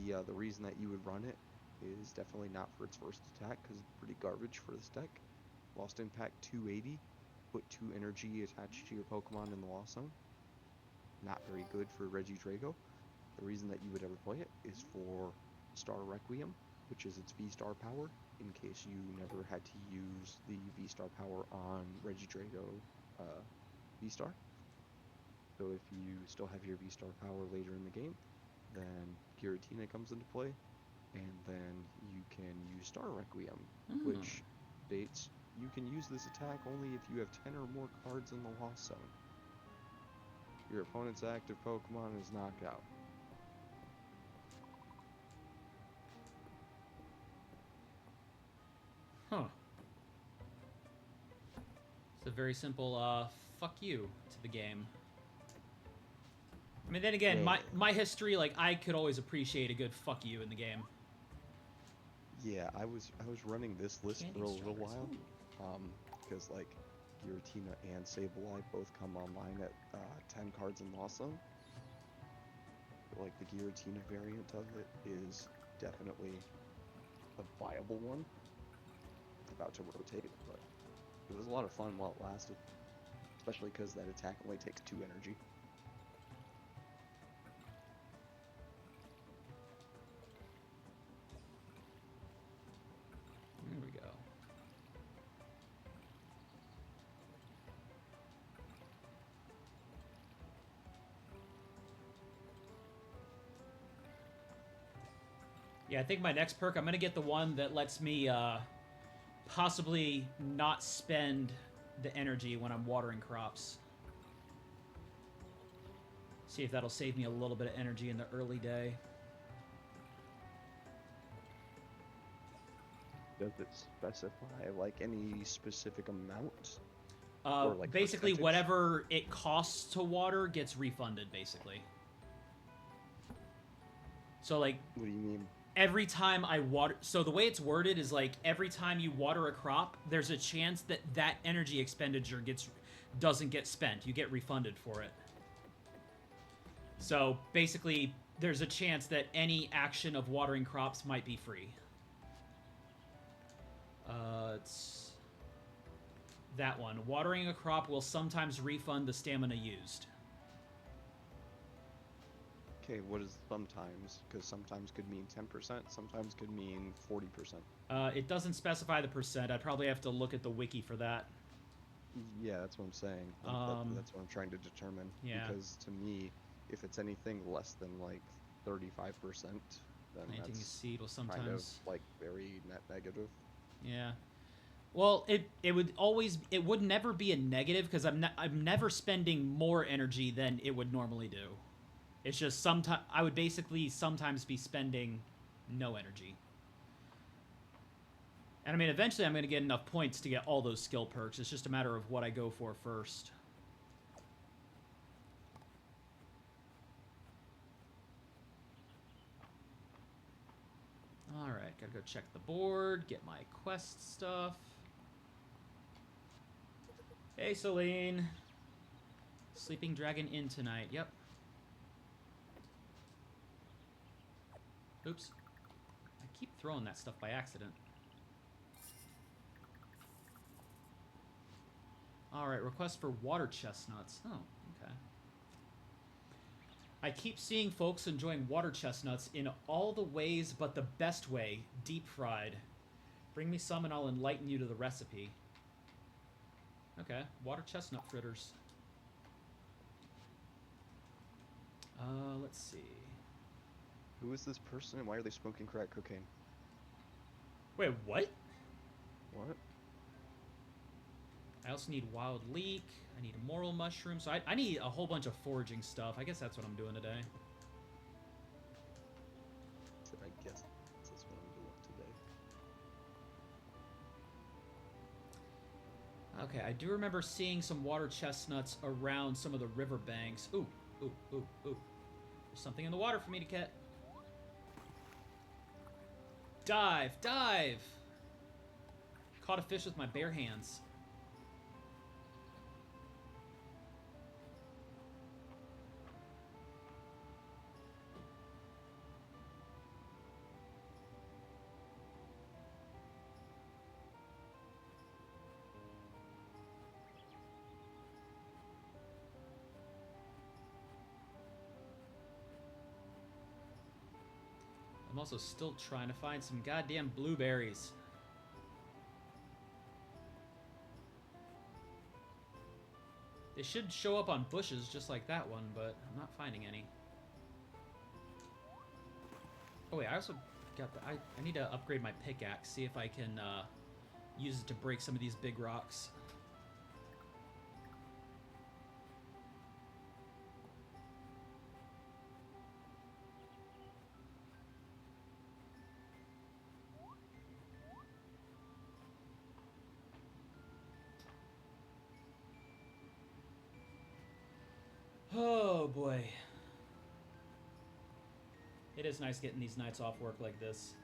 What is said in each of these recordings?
The reason that you would run it is definitely not for its first attack, because it's pretty garbage for this deck. Lost Impact 280, put 2 energy attached to your Pokemon in the Lost Zone. Not very good for Regidrago. The reason that you would ever play it is for Star Requiem, which is its V-Star power, in case you never had to use the V-Star power on Regidrago V-Star. So if you still have your V-Star power later in the game, then Giratina comes into play, and then you can use Star Requiem, which states you can use this attack only if you have 10 or more cards in the Lost Zone. Your opponent's active Pokemon is knockout. Huh. It's a very simple fuck you to the game. I mean, then again, Yeah. my history, like, I could always appreciate a good fuck you in the game. Yeah, I was running this list for a little while, because like Giratina and Sableye both come online at 10 cards in Lost Zone. But, like the Giratina variant of it is definitely a viable one. It's about to rotate, but it was a lot of fun while it lasted, especially because that attack only takes 2 energy. There we go. Yeah, I think my next perk, I'm going to get the one that lets me possibly not spend the energy when I'm watering crops. See if that'll save me a little bit of energy in the early day. Does it specify like any specific amount? Or like basically, percentage? whatever it costs to water gets refunded, basically. So, like... What do you mean? Every time I water... So the way it's worded is, like, every time you water a crop, there's a chance that that energy expenditure doesn't get spent. You get refunded for it. So, basically, there's a chance that any action of watering crops might be free. It's... that one. Watering a crop will sometimes refund the stamina used. Okay, what is sometimes? Because sometimes could mean 10%, sometimes could mean 40%. It doesn't specify the percent. I'd probably have to look at the wiki for that. Yeah, that's what I'm saying. That's what I'm trying to determine. Yeah. Because to me, if it's anything less than like 35%, then Planting a that's seed will sometimes... kind of like very net negative. Yeah. Well, it would never be a negative because I'm never spending more energy than it would normally do. It's just sometimes I would basically sometimes be spending no energy. And I mean, eventually I'm going to get enough points to get all those skill perks. It's just a matter of what I go for first. Alright, gotta go check the board, get my quest stuff. Hey, Celine. Sleeping Dragon in tonight, yep. Oops. I keep throwing that stuff by accident. Alright, request for water chestnuts. Oh, okay. I keep seeing folks enjoying water chestnuts in all the ways but the best way, deep fried. Bring me some and I'll enlighten you to the recipe. Okay, water chestnut fritters. Let's see. Who is this person and why are they smoking crack cocaine? Wait, what? What? I also need wild leek. I need a moral mushroom. So I need a whole bunch of foraging stuff. I guess that's what I'm doing today. So I guess that's what I'm doing today. Okay, I do remember seeing some water chestnuts around some of the riverbanks. Ooh, ooh, ooh, ooh. There's something in the water for me to get. Dive, dive! Caught a fish with my bare hands. I'm also still trying to find some goddamn blueberries. They should show up on bushes just like that one, but I'm not finding any. Oh wait, I also got the... I need to upgrade my pickaxe, see if I can use it to break some of these big rocks. Oh boy. It is nice getting these nights off work like this.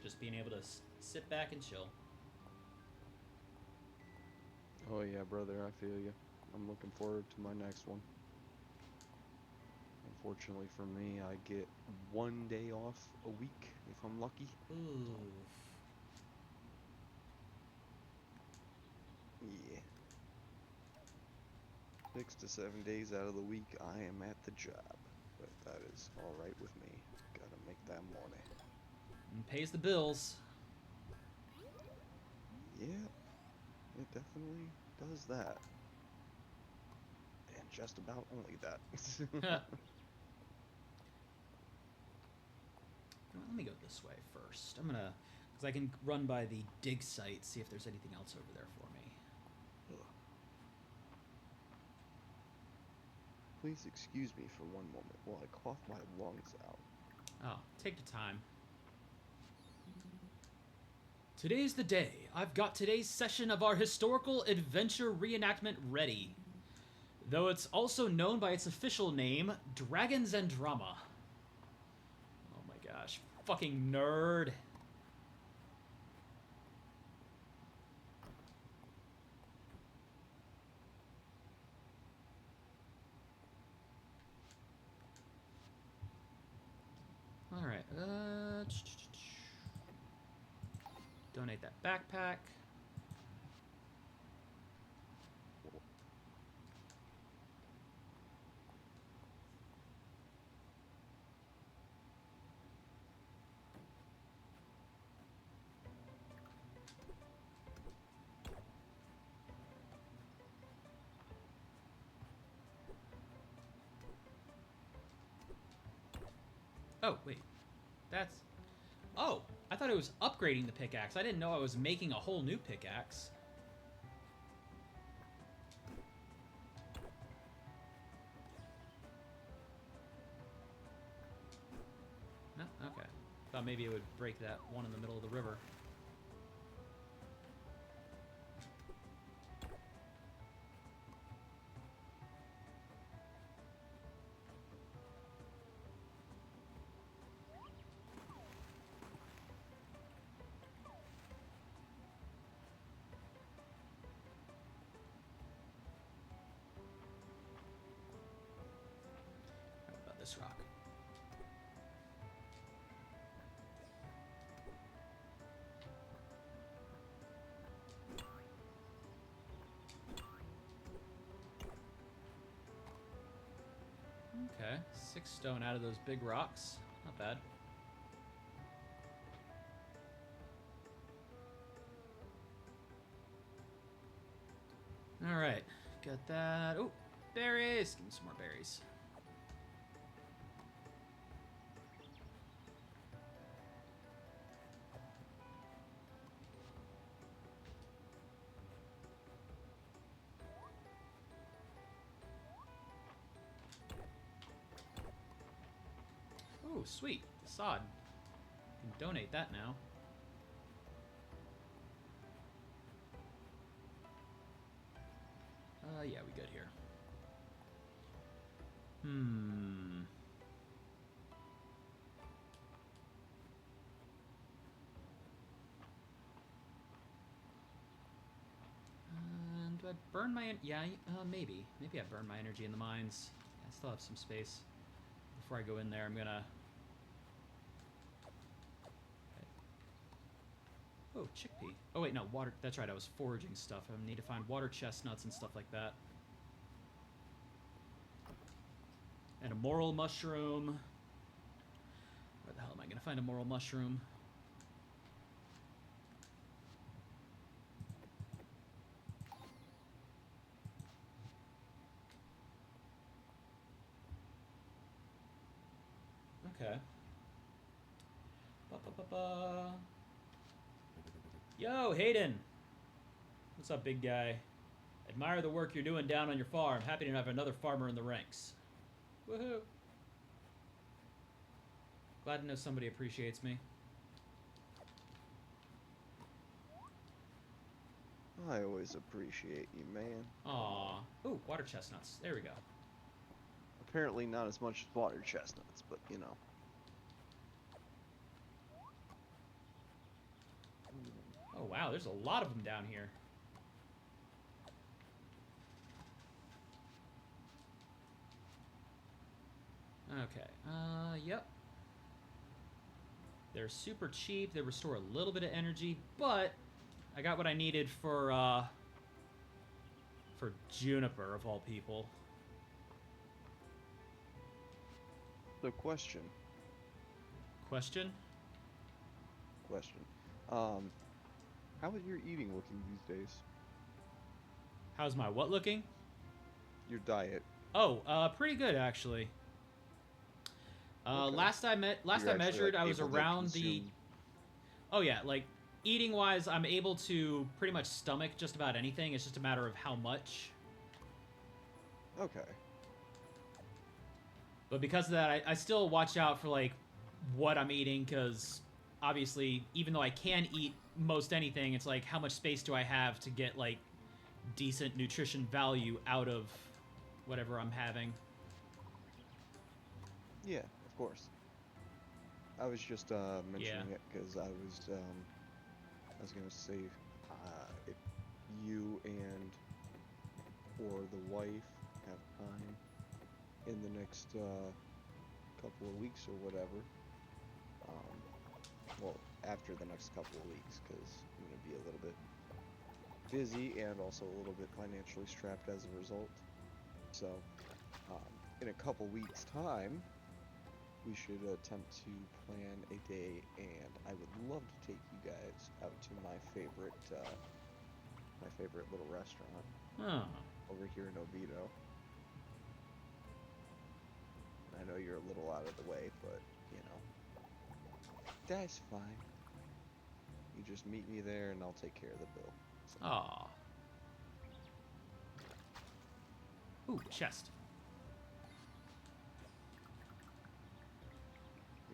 Just being able to sit back and chill. Oh yeah, brother, I feel you. I'm looking forward to my next one. Unfortunately for me, I get 1 day off a week if I'm lucky. Ooh. Yeah. 6 to 7 days out of the week, I am at the job. But that is alright with me. Gotta make that money. And pays the bills. Yeah, it definitely does that. And just about only that. Let me go this way first. I'm gonna... Because I can run by the dig site, see if there's anything else over there for me. Please excuse me for one moment while I cough my lungs out. Oh, take your time. Today's the day. I've got today's session of our historical adventure reenactment ready. Though it's also known by its official name, Dragons and Drama. Oh my gosh. Fucking nerd. Alright, donate that backpack. Oh, wait. That's... Oh! I thought it was upgrading the pickaxe. I didn't know I was making a whole new pickaxe. No? Okay. Thought maybe it would break that one in the middle of the river. What about this rock? Okay, 6 stone out of those big rocks. Not bad. Alright, got that. Oh, berries! Give me some more berries. Oh, sweet. Sod. You can donate that now. Yeah, we good here. Hmm. Do I burn my... Yeah, maybe. Maybe I burn my energy in the mines. I still have some space. Before I go in there, I'm gonna... Oh, chickpea. Oh, wait, no, water... That's right, I was foraging stuff. I need to find water chestnuts and stuff like that. And a moral mushroom. Where the hell am I gonna find a moral mushroom. Okay. Ba-ba-ba-ba. Yo, Hayden. What's up, big guy? Admire the work you're doing down on your farm. Happy to have another farmer in the ranks. Woohoo. Glad to know somebody appreciates me. I always appreciate you, man. Aw. Ooh, water chestnuts. There we go. Apparently not as much as water chestnuts, but you know. Oh, wow. There's a lot of them down here. Okay. Yep. They're super cheap. They restore a little bit of energy, but I got what I needed for Juniper, of all people. So question. Question? How is your eating looking these days? How's my what looking? Your diet. Oh, pretty good, actually. Okay. Last I You're actually, measured, like, I was able to around the... consume- Oh, yeah, like, eating-wise, I'm able to pretty much stomach just about anything. It's just a matter of how much. Okay. But because of that, I still watch out for, like, what I'm eating, because obviously, even though I can eat most anything, it's like, how much space do I have to get, like, decent nutrition value out of whatever I'm having? Yeah, of course. I was just mentioning it because I was gonna say if you and or the wife have time in the next couple of weeks or whatever, well, after the next couple of weeks, because I'm gonna be a little bit busy and also a little bit financially strapped as a result. So, in a couple weeks' time, we should attempt to plan a day, and I would love to take you guys out to my favorite little restaurant Huh. over here in Oviedo. I know you're a little out of the way, but you know, that's fine. You just meet me there, and I'll take care of the bill. So. Aw. Ooh, chest.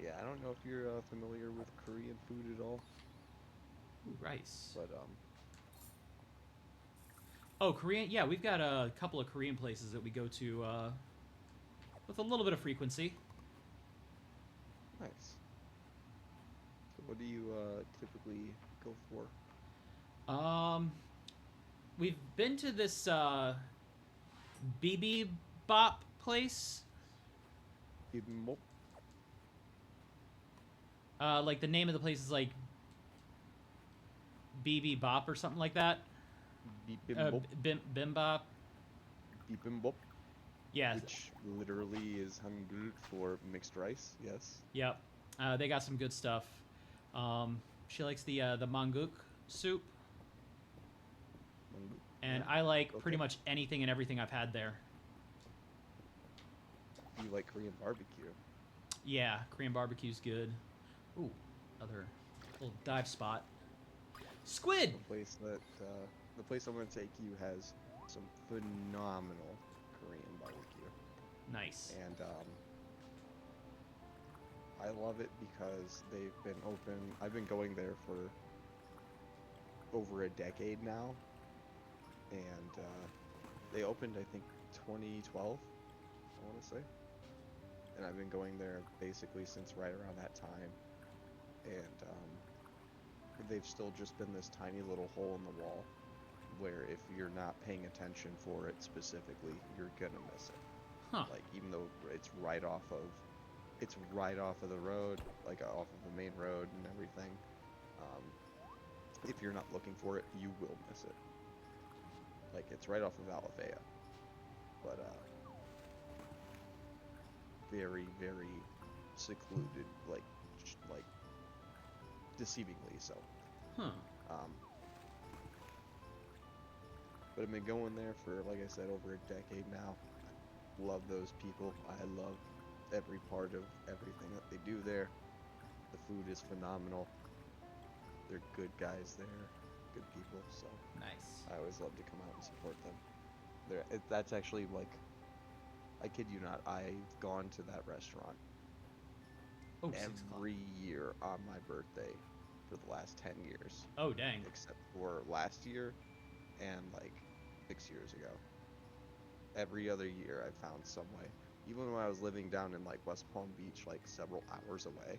Yeah, I don't know if you're familiar with Korean food at all, Ooh, rice. but Oh, Korean? Yeah, we've got a couple of Korean places that we go to with a little bit of frequency. nice. So what do you typically go for? We've been to this BB Bop place. Bibimbap? Like the name of the place is like BB Bop or something like that. Bibimbap? Bimbop. Bibimbap? Yeah. Which literally is Hangul for mixed rice, yes. Yep. They got some good stuff. She likes the manguk soup, Manguk. and Yeah, I like pretty okay. much anything and everything I've had there. You like Korean barbecue? Yeah, Korean barbecue's good. Ooh, another little dive spot. Squid. The place I'm gonna take you has some phenomenal Korean barbecue, Nice. and I love it because they've been open. I've been going there for over a decade now, and they opened, I think, 2012, I want to say, and I've been going there basically since right around that time, and they've still just been this tiny little hole in the wall where if you're not paying attention for it specifically, you're gonna miss it. Huh. Like, even though it's right off of the road, like off of the main road and everything. If you're not looking for it, you will miss it. Like, it's right off of Alafaya, but very, very secluded, like like deceivingly so. Huh. Um, but I've been going there for, like I said, over a decade now. Love those people. I love every part of everything that they do there. The food is phenomenal. They're good guys there, good people. So Nice. I always love to come out and support them. That's actually like, I kid you not, I've gone to that restaurant Oh, 6 o'clock. every year on my birthday for the last 10 years, Oh, dang. except for last year and like 6 years ago. Every other year I found some way. Even when I was living down in like West Palm Beach, like several hours away,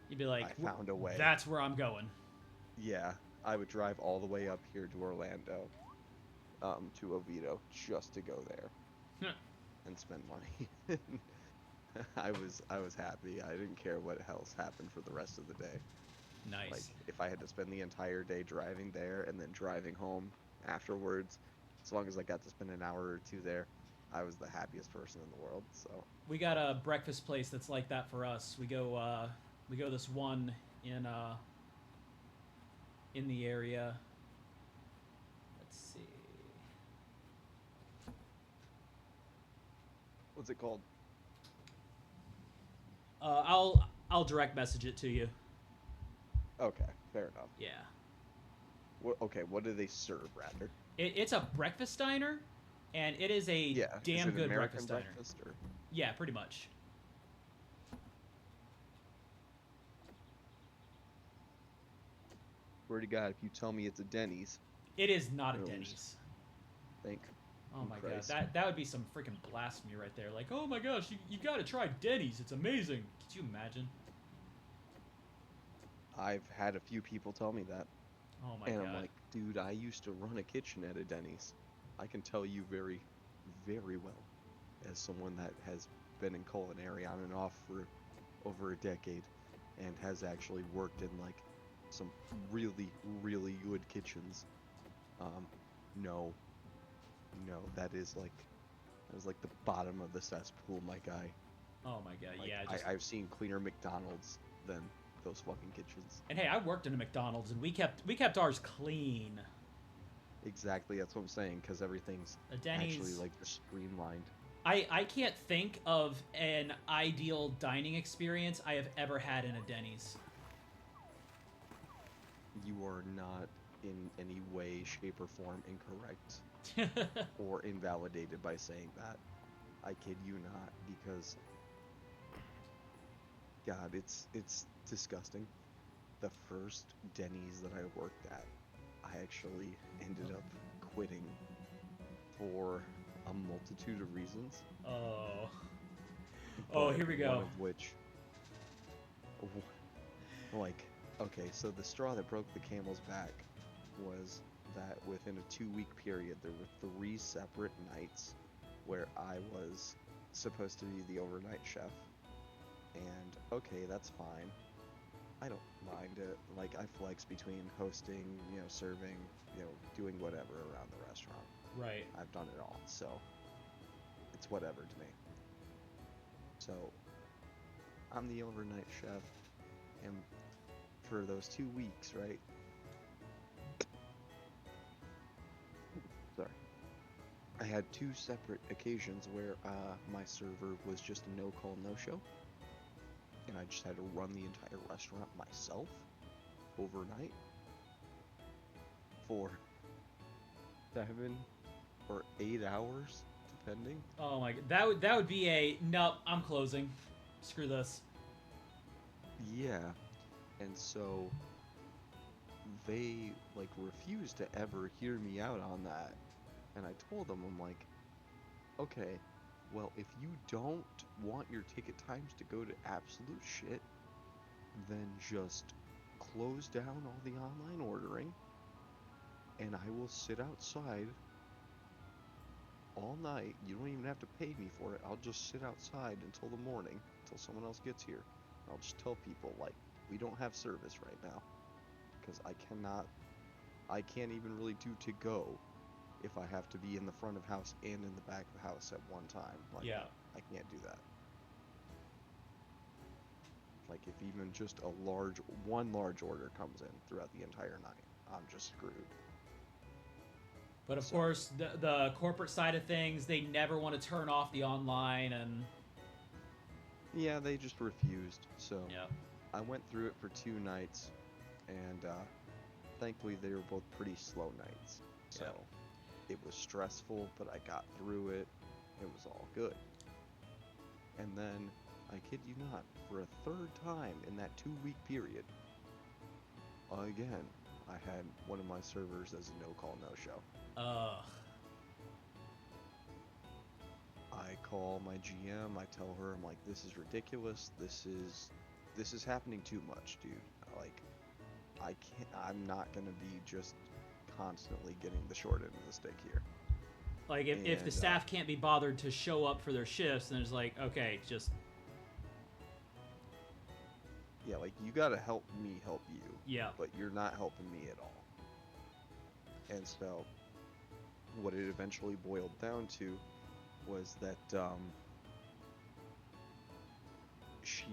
You'd be like, I found a way. that's where I'm going. Yeah, I would drive all the way up here to Orlando, to Oviedo, just to go there and spend money. I was happy. I didn't care what else happened for the rest of the day. Like, Nice. if I had to spend the entire day driving there and then driving home afterwards, as long as I got to spend an hour or two there, I was the happiest person in the world. So, We got a breakfast place that's like that for us. We go this one in the area. Let's see. what's it called? I'll direct message it to you. Okay, fair enough. Yeah. Okay, what do they serve, rather? It's a breakfast diner, and it is a Yeah, is damn it good American breakfast diner. breakfast or? Yeah, pretty much. Swear to God, if you tell me it's a Denny's, It is not a I'm gonna lose. Denny's. Thank Oh my god, Christ. that would be some freaking blasphemy right there. Like, oh my gosh, you gotta try Denny's. It's amazing. Could you imagine? I've had a few people tell me that, Oh my and I'm god. like, dude, I used to run a kitchen at a Denny's. I can tell you very, very well, as someone that has been in culinary on and off for over a decade, and has actually worked in like some really, really good kitchens. Um, no, no, that is like the bottom of the cesspool, my guy. Oh my god. Like Yeah. I've seen cleaner McDonald's than those fucking kitchens. And hey, I worked in a McDonald's, and we kept ours clean. Exactly, that's what I'm saying, because everything's A actually Denny's. like just streamlined. I can't think of an ideal dining experience I have ever had in a Denny's. You are not in any way, shape, or form incorrect or invalidated by saying that. I kid you not, because God, it's disgusting. The first Denny's that I worked at, I actually ended up quitting for a multitude of reasons, Oh. Oh, but here we one go. of which, like, okay, so the straw that broke the camel's back was that within a 2 week period, there were three separate nights where I was supposed to be the overnight chef. And okay, that's fine. I don't mind it. Like, I flex between hosting, serving, doing whatever around the restaurant. Right. I've done it all, so it's whatever to me. So I'm the overnight chef, and for those 2 weeks, right? Sorry. I had two separate occasions where my server was just a no call, no show, and I just had to run the entire restaurant myself overnight for 7 or 8 hours, depending. Oh my god. That would be a nope, I'm closing. Screw this. Yeah, and so they like refused to ever hear me out on that. And I told them, I'm like, okay, well, if you don't want your ticket times to go to absolute shit, then just close down all the online ordering, and I will sit outside all night. You don't even have to pay me for it. I'll just sit outside until the morning, until someone else gets here. I'll just tell people, like, we don't have service right now, because I can't even really do to go if I have to be in the front of house and in the back of house at one time. Like, Yeah. I can't do that. Like if even just one large order comes in throughout the entire night, I'm just screwed. But of So course, the corporate side of things, they never want to turn off the online, and yeah, they just refused. So yeah, I went through it for 2 nights, and thankfully they were both pretty slow nights. yeah. So it was stressful, but I got through it. It was all good. And then, I kid you not, for a third time in that 2 week period, again, I had one of my servers as a no call, no show. Ugh. I call my GM, I tell her, I'm like, this is ridiculous. This is happening too much, dude. Like, I'm not gonna be just constantly getting the short end of the stick here. Like if the And staff can't be bothered to show up for their shifts, then it's like, okay, just yeah, like you gotta help me help you, yeah. but you're not helping me at all. And so what it eventually boiled down to was that she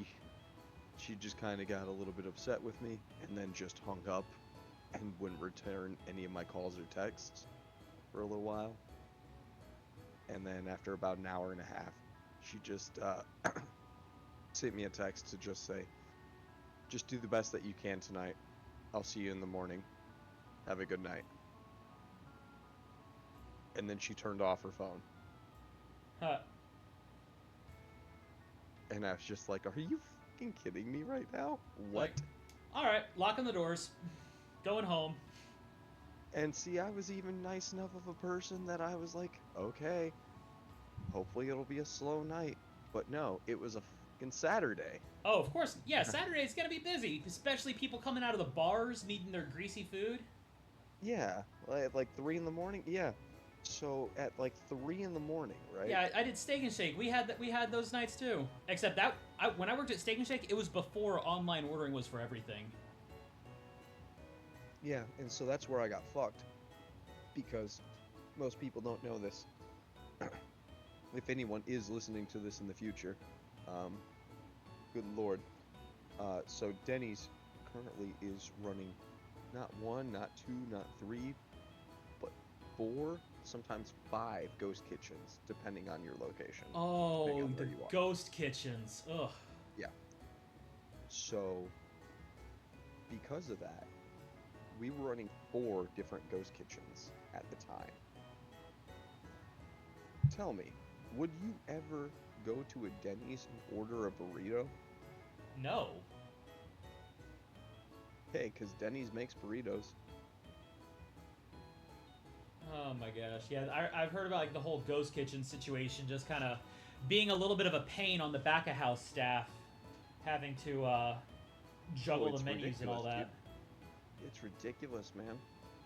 she just kind of got a little bit upset with me and then just hung up and wouldn't return any of my calls or texts for a little while. And then after about an hour and a half, she just sent me a text to just say, just do the best that you can tonight. I'll see you in the morning. Have a good night. And then she turned off her phone. Huh. And I was just like, are you fucking kidding me right now? What? Like, all right, locking the doors, going home. And see, I was even nice enough of a person that I was like, okay, hopefully it'll be a slow night. But no, it was a fucking Saturday. Oh, of course, yeah. Saturday's gonna be busy, especially people coming out of the bars needing their greasy food. Yeah, like 3 in the morning. Yeah. So at like 3 in the morning, right? Yeah, I did Steak and Shake. We had those nights too. Except that when I worked at Steak and Shake, it was before online ordering was for everything. Yeah, and so that's where I got fucked because most people don't know this. If anyone is listening to this in the future, um, good lord. So Denny's currently is running not one, not two, not three, but four, sometimes five ghost kitchens, depending on your location, depending Oh, on the where you are. ghost kitchens. Ugh. Yeah. So because of that, we were running four different ghost kitchens at the time. Tell me, would you ever go to a Denny's and order a burrito? No. Hey, because Denny's makes burritos. Oh my gosh. Yeah, I've heard about like the whole ghost kitchen situation, just kind of being a little bit of a pain on the back of house staff, having to Oh, juggle the it's menus and all ridiculous, dude. that. It's ridiculous, man.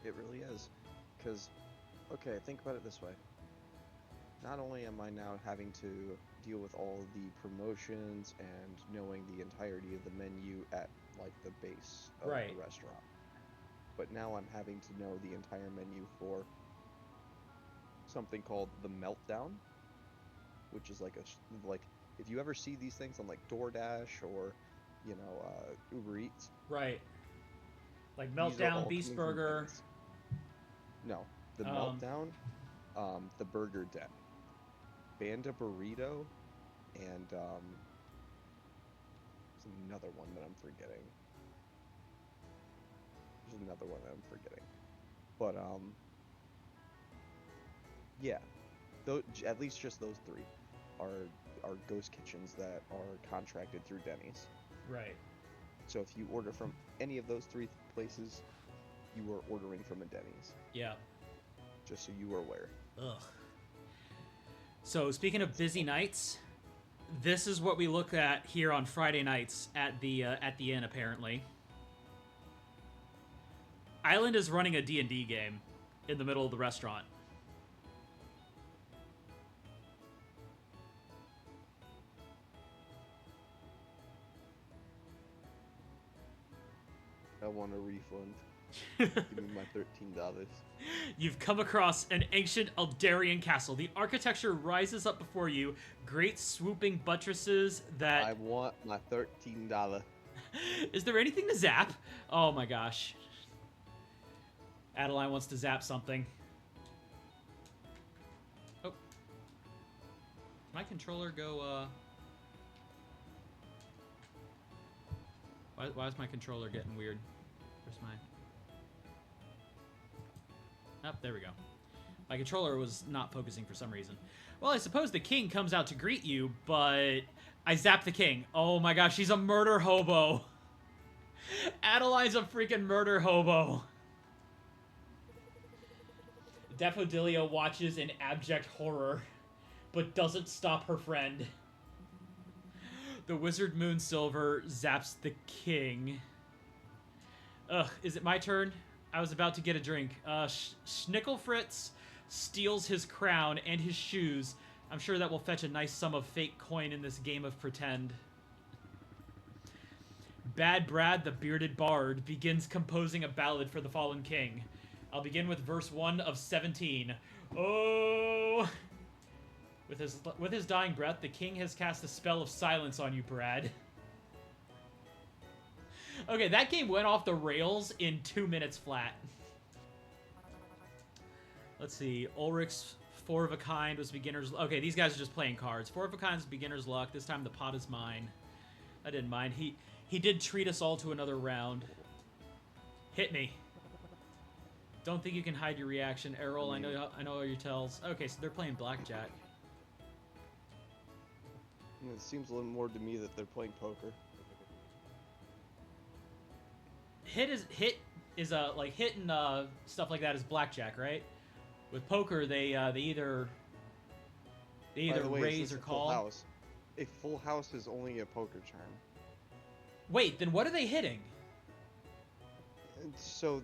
It really is. Because, okay, think about it this way. Not only am I now having to deal with all the promotions and knowing the entirety of the menu at, like, the base of the Right. restaurant, but now I'm having to know the entire menu for something called the Meltdown, which is like like, if you ever see these things on, like, DoorDash or, Uber Eats, Right. Like these are Meltdown, all Beast coming from Burger. Denny's. No, the Um, Meltdown, the Burger Den, Banda Burrito, and there's another one that I'm forgetting. There's another one that I'm forgetting. But yeah, at least just those three are ghost kitchens that are contracted through Denny's. right. So if you order from any of those three places, you are ordering from a Denny's. Yeah. Just so you are aware. Ugh. So speaking of busy nights, this is what we look at here on Friday nights at the inn. Apparently, Island is running a D&D game in the middle of the restaurant. I want a refund. Give me my $13. You've come across an ancient Eldarian castle. The architecture rises up before you, great swooping buttresses that... I want my $13. Is there anything to zap? Oh my gosh. Adeline wants to zap something. Oh. My controller go, Why is my controller getting weird? Where's my... Oh, there we go. My controller was not focusing for some reason. Well, I suppose the king comes out to greet you, but I zapped the king. Oh my gosh, she's a murder hobo. Adeline's a freaking murder hobo. Daffodilia watches in abject horror, but doesn't stop her friend. The wizard Moonsilver zaps the king. Ugh, is it my turn? I was about to get a drink. Schnickelfritz steals his crown and his shoes. I'm sure that will fetch a nice sum of fake coin in this game of pretend. Bad Brad, the bearded bard, begins composing a ballad for the fallen king. I'll begin with verse 1 of 17. Oh! With his dying breath, the king has cast a spell of silence on you, Brad. Okay, that game went off the rails in 2 minutes flat. Let's see. Ulrich's Four of a Kind was beginner's... Okay, these guys are just playing cards. Four of a Kind is beginner's luck. This time the pot is mine. I didn't mind. He did treat us all to another round. Hit me. Don't think you can hide your reaction. Errol, I know all your tells. Okay, so they're playing blackjack. It seems a little more to me that they're playing poker. Hit is like hit and stuff like that is blackjack, right? With poker, they either raise or call. House. A full house is only a poker term. Wait, then what are they hitting? So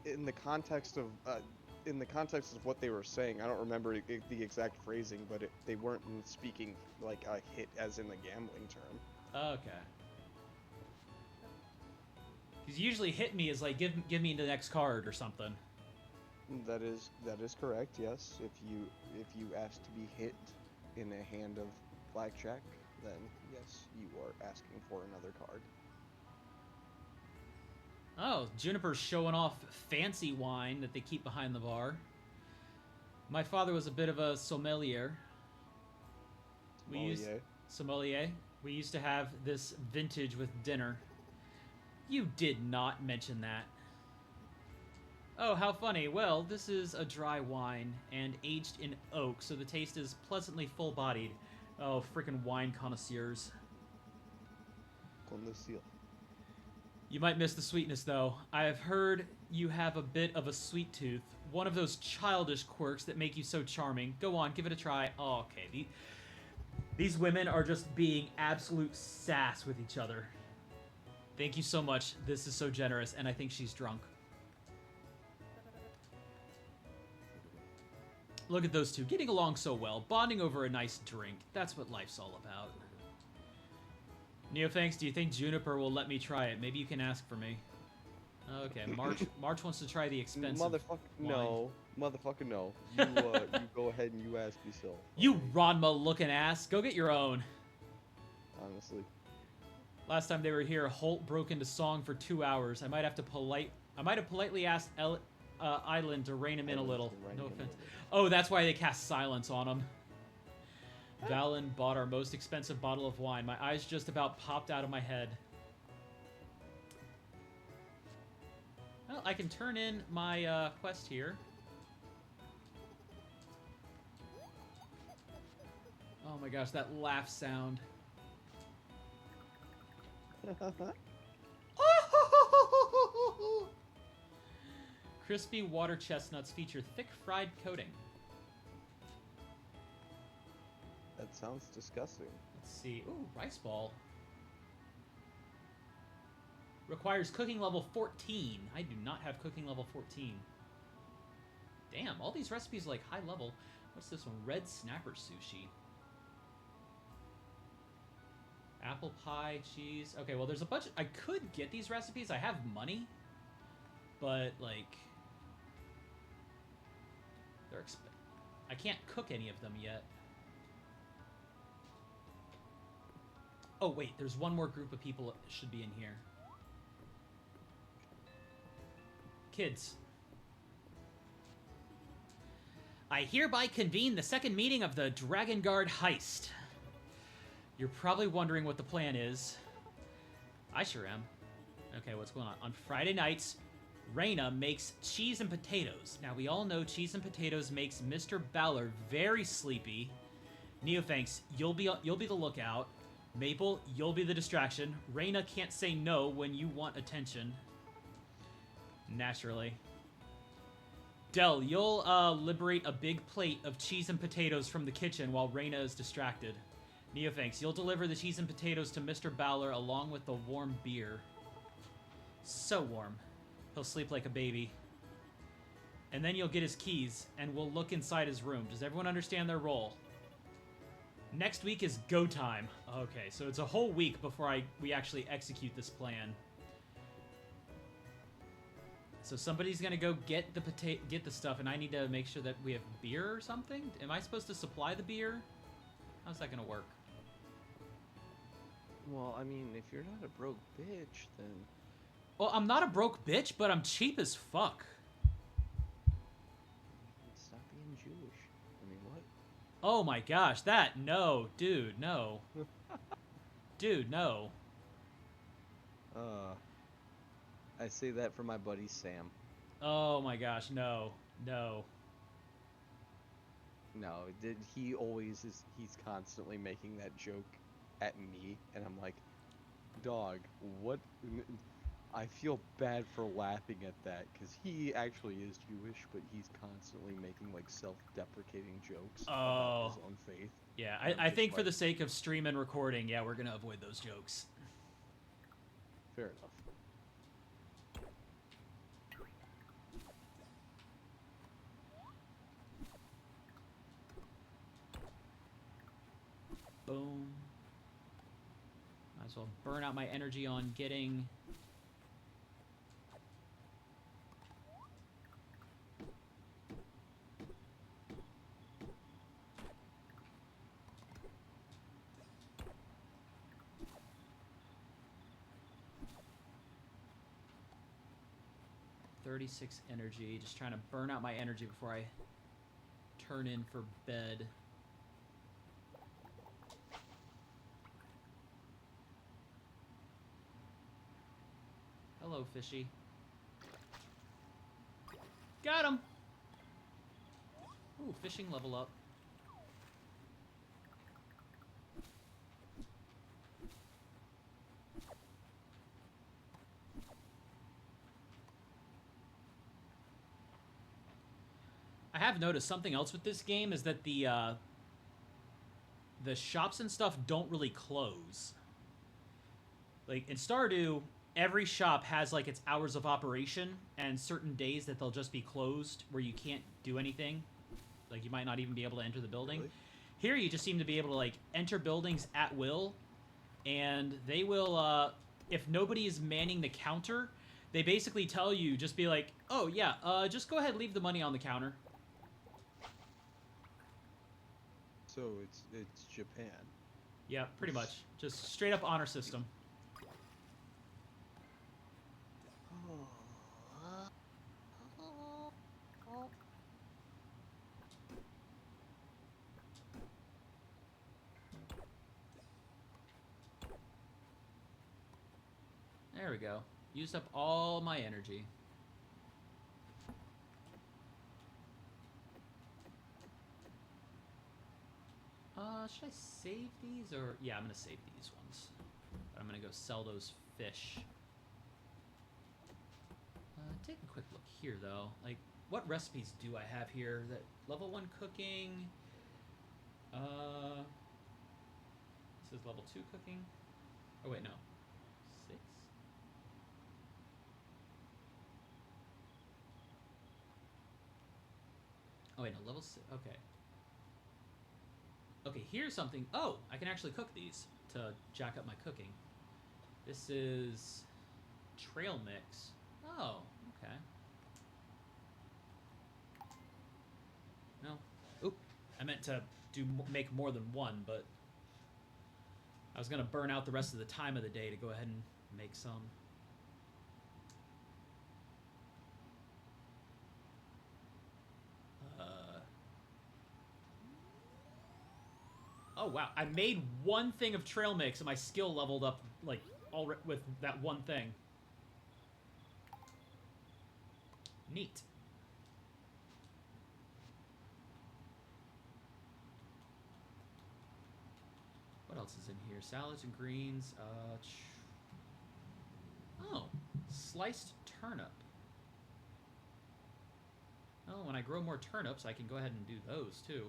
in the context of what they were saying, I don't remember the exact phrasing, but they weren't speaking like a hit as in the gambling term. Okay. Because usually hit me is like give me the next card or something. That is correct. Yes, if you ask to be hit in a hand of blackjack, then yes, you are asking for another card. Oh, Juniper's showing off fancy wine that they keep behind the bar. My father was a bit of a sommelier. Sommelier. We used to have this vintage with dinner. You did not mention that. Oh, how funny. Well, this is a dry wine and aged in oak, so the taste is pleasantly full-bodied. Oh, freaking wine connoisseurs. Connoisseur. You might miss the sweetness, though. I have heard you have a bit of a sweet tooth. One of those childish quirks that make you so charming. Go on, give it a try. Oh, okay. These women are just being absolute sass with each other. Thank you so much. This is so generous, and I think she's drunk. Look at those two, getting along so well, bonding over a nice drink. That's what life's all about. Neothanks, do you think Juniper will let me try it? Maybe you can ask for me. Okay, March wants to try the expensive wine. No. Motherfucker, no. You go ahead and you ask yourself. You Ranma-looking ass. Go get your own. Honestly. Last time they were here, Holt broke into song for 2 hours. I might have politely asked Island to rein him in a little. No offense. Oh, that's why they cast silence on him. Valen bought our most expensive bottle of wine. My eyes just about popped out of my head. Well, I can turn in my quest here. Oh my gosh, that laugh sound. Crispy water chestnuts feature thick fried coating. That sounds disgusting. Let's see. Ooh, rice ball. Requires cooking level 14. I do not have cooking level 14. Damn, all these recipes are like high level. What's this one? Red snapper sushi. Apple pie, cheese. Okay, well, there's a bunch. I could get these recipes. I have money. but like I can't cook any of them yet. Oh wait, there's one more group of people that should be in here. Kids. I hereby convene the second meeting of the Dragon Guard heist. You're probably wondering what the plan is. I sure am. Okay, what's going on? On Friday nights, Raina makes cheese and potatoes. Now, we all know cheese and potatoes makes Mr. Ballard very sleepy. Neophanks, you'll be the lookout. Maple, you'll be the distraction. Raina can't say no when you want attention. Naturally. Del, you'll liberate a big plate of cheese and potatoes from the kitchen while Raina is distracted. Neophanks, you'll deliver the cheese and potatoes to Mr. Ballard along with the warm beer. So warm. He'll sleep like a baby. And then you'll get his keys, and we'll look inside his room. Does everyone understand their role? Next week is go time. Okay, so it's a whole week before we actually execute this plan. So somebody's gonna go get the stuff, and I need to make sure that we have beer or something? Am I supposed to supply the beer? How's that gonna work? Well, I mean, if you're not a broke bitch, then... Well, I'm not a broke bitch, but I'm cheap as fuck. Stop being Jewish. I mean, what? Oh my gosh, no, dude, no. Dude, no. I say that for my buddy Sam. Oh my gosh, no. No. No, he always is, he's constantly making that joke at me, and I'm like, dog, what? I feel bad for laughing at that, because he actually is Jewish, but he's constantly making, like, self-deprecating jokes about his own faith. Yeah, I think like, for the sake of stream and recording, yeah, we're gonna avoid those jokes. Fair enough. Boom. Might as well burn out my energy on getting... .36 energy. Just trying to burn out my energy before I turn in for bed. Hello, fishy. Got him! Ooh, fishing level up. I have noticed something else with this game is that the shops and stuff don't really close. Like, in Stardew, every shop has, like, its hours of operation and certain days that they'll just be closed where you can't do anything. Like, you might not even be able to enter the building. Really? Here, you just seem to be able to, like, enter buildings at will, and they will, if nobody is manning the counter, they basically tell you, just be like, oh, yeah, just go ahead and leave the money on the counter. So it's Japan. Yeah, pretty much. Just straight up honor system. There we go. Used up all my energy. Should I save these or... Yeah, I'm gonna save these ones. But I'm gonna go sell those fish. Take a quick look here, though. Like, what recipes do I have here? That level 1 cooking. This is level 2 cooking. Oh, wait, no. 6? Oh, wait, no, level 6. Okay. Okay, here's something. Oh, I can actually cook these to jack up my cooking. This is trail mix. Oh, Okay. No. Oop. I meant to make more than one, but I was gonna burn out the rest of the time of the day to go ahead and make some. Oh wow! I made one thing of trail mix, and my skill leveled up like all with that one thing. Neat. What else is in here? Salads and greens. Oh, sliced turnip. Oh, when I grow more turnips, I can go ahead and do those too.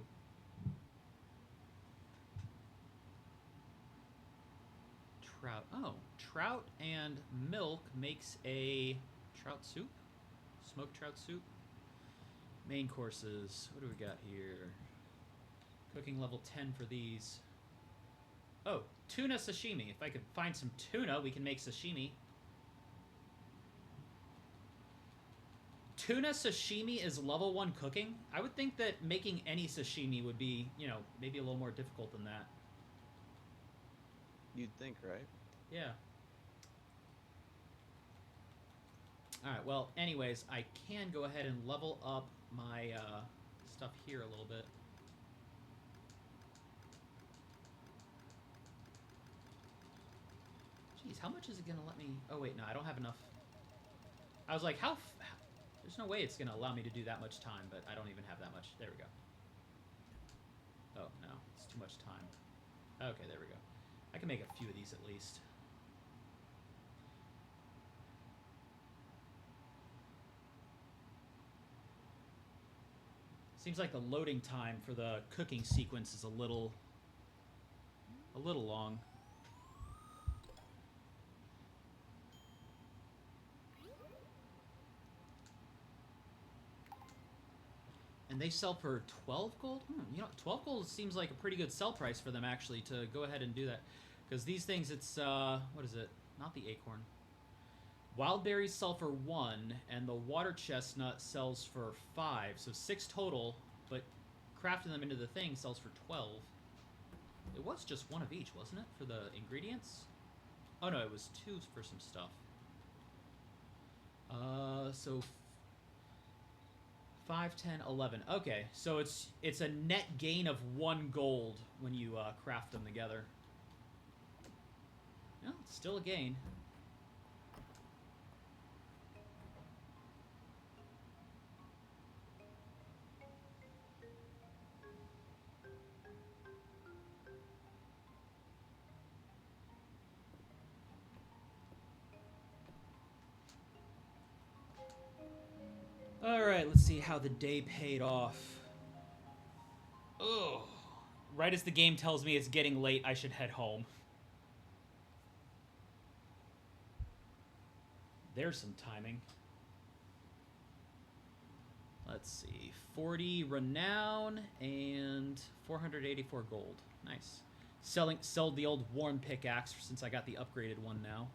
Trout. Oh, trout and milk makes a trout soup? Smoked trout soup? Main courses. What do we got here? Cooking level 10 for these. Oh, tuna sashimi. If I could find some tuna, we can make sashimi. Tuna sashimi is level 1 cooking? I would think that making any sashimi would be, you know, maybe a little more difficult than that. You'd think, right? Yeah. Alright, well, anyways, I can go ahead and level up my stuff here a little bit. Jeez, how much is it going to let me... Oh, wait, no, I don't have enough. I was like, there's no way it's going to allow me to do that much time, but I don't even have that much. There we go. Oh, no, it's too much time. Okay, there we go. I can make a few of these at least. Seems like the loading time for the cooking sequence is a little long. And they sell for 12 gold? You know, 12 gold seems like a pretty good sell price for them, actually, to go ahead and do that. Because these things, it's, what is it? Not the acorn. Wild berries sell for 1, and the water chestnut sells for 5. So 6 total, but crafting them into the thing sells for 12. It was just 1 of each, wasn't it, for the ingredients? Oh, no, it was 2 for some stuff. So 5, 10, 11. Okay, so it's a net gain of 1 gold when you craft them together. No, it's still a gain. Alright, let's see how the day paid off. Ugh. Right as the game tells me it's getting late, I should head home. There's some timing. Let's see. 40 renown and 484 gold. Nice. Sell the old worn pickaxe since I got the upgraded one now.